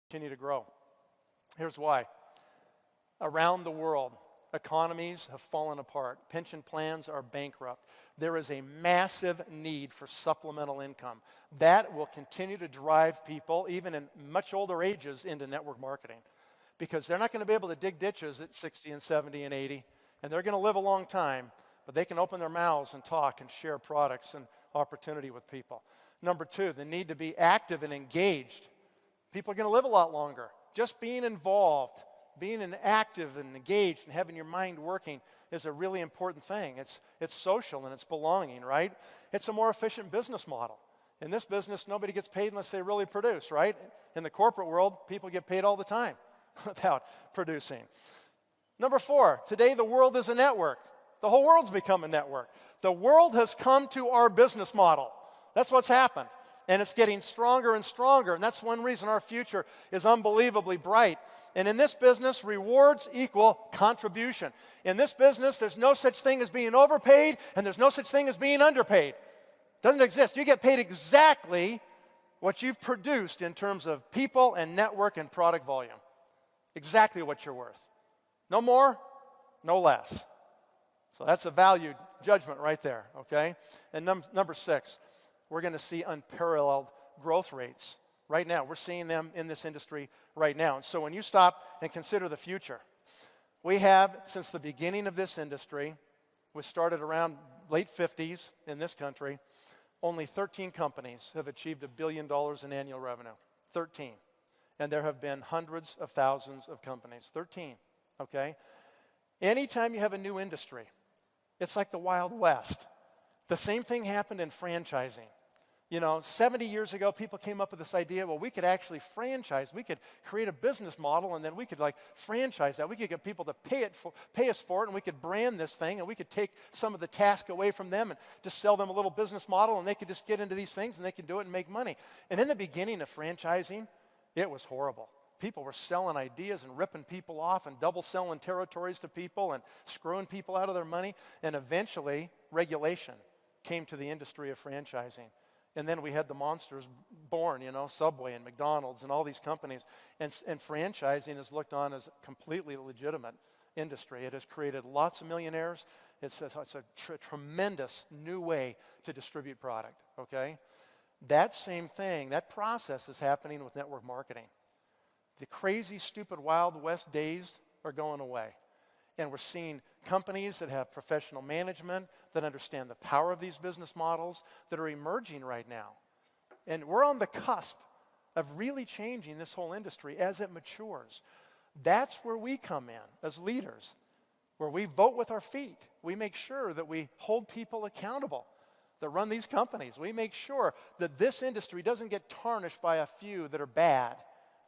continue to grow. Here's why. Around the world, economies have fallen apart. Pension plans are bankrupt. There is a massive need for supplemental income. That will continue to drive people, even in much older ages, into network marketing. Because they're not going to be able to dig ditches at 60 and 70 and 80, and they're going to live a long time, but they can open their mouths and talk and share products and opportunity with people. Number two, the need to be active and engaged. People are going to live a lot longer. Just being involved, being active and engaged and having your mind working is a really important thing. It's social and it's belonging, right? It's a more efficient business model. In this business, nobody gets paid unless they really produce, right? In the corporate world, people get paid all the time without producing. Number four, today the world is a network. The whole world's become a network. The world has come to our business model. That's what's happened. And it's getting stronger and stronger. And that's one reason our future is unbelievably bright. And in this business, rewards equal contribution. In this business, there's no such thing as being overpaid, and there's no such thing as being underpaid. Doesn't exist. You get paid exactly what you've produced in terms of people and network and product volume. Exactly what you're worth. No more, no less. So that's a value judgment right there, okay? And number six, we're going to see unparalleled growth rates. Right now, we're seeing them in this industry right now. And so when you stop and consider the future, we have, since the beginning of this industry, we started around late 50s in this country, only 13 companies have achieved $1 billion in annual revenue. 13. And there have been hundreds of thousands of companies. 13, okay? Anytime you have a new industry, it's like the Wild West. The same thing happened in franchising. You know, 70 years ago, people came up with this idea, well, we could actually franchise. We could create a business model, and then we could, franchise that. We could get people to pay us for it, and we could brand this thing, and we could take some of the task away from them and just sell them a little business model, and they could just get into these things, and they could do it and make money. And in the beginning of franchising, it was horrible. People were selling ideas and ripping people off and double selling territories to people and screwing people out of their money. And eventually, regulation came to the industry of franchising. And then we had the monsters born, you know, Subway and McDonald's and all these companies. And franchising is looked on as a completely legitimate industry. It has created lots of millionaires. It's a tremendous new way to distribute product, okay? That same thing, that process is happening with network marketing. The crazy, stupid, Wild West days are going away. And we're seeing companies that have professional management, that understand the power of these business models, that are emerging right now. And we're on the cusp of really changing this whole industry as it matures. That's where we come in as leaders, where we vote with our feet. We make sure that we hold people accountable that run these companies. We make sure that this industry doesn't get tarnished by a few that are bad,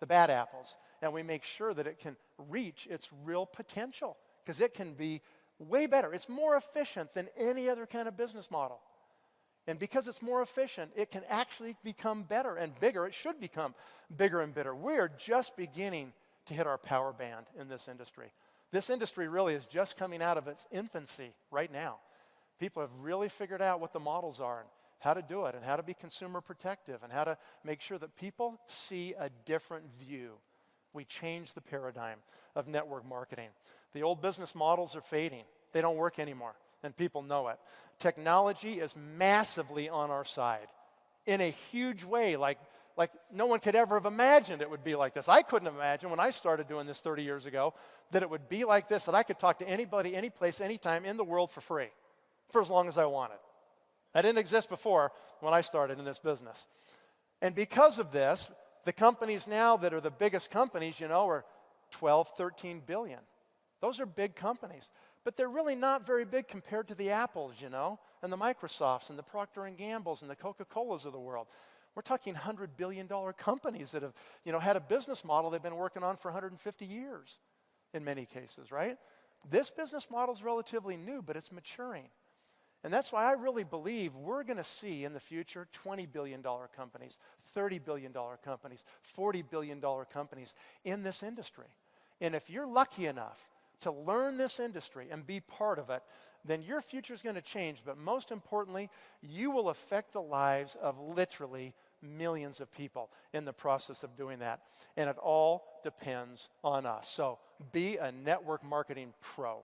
the bad apples. And we make sure that it can reach its real potential, because it can be way better. It's more efficient than any other kind of business model. And because it's more efficient, it can actually become better and bigger. It should become bigger and better. We're just beginning to hit our power band in this industry. This industry really is just coming out of its infancy right now. People have really figured out what the models are and how to do it and how to be consumer protective and how to make sure that people see a different view. We changed the paradigm of network marketing. The old business models are fading. They don't work anymore, and people know it. Technology is massively on our side in a huge way, like no one could ever have imagined it would be like this. I couldn't imagine when I started doing this 30 years ago that it would be like this, that I could talk to anybody, any place, anytime in the world for free, for as long as I wanted. That didn't exist before when I started in this business. And because of this, the companies now that are the biggest companies, you know, are 12, 13 billion. Those are big companies. But they're really not very big compared to the Apples, you know, and the Microsofts and the Procter & Gamble's and the Coca-Colas of the world. We're talking $100 billion companies that have, you know, had a business model they've been working on for 150 years in many cases, right? This business model is relatively new, but it's maturing. And that's why I really believe we're going to see in the future $20 billion companies, $30 billion companies, $40 billion companies in this industry. And if you're lucky enough to learn this industry and be part of it, then your future is going to change. But most importantly, you will affect the lives of literally millions of people in the process of doing that. And it all depends on us. So be a network marketing pro.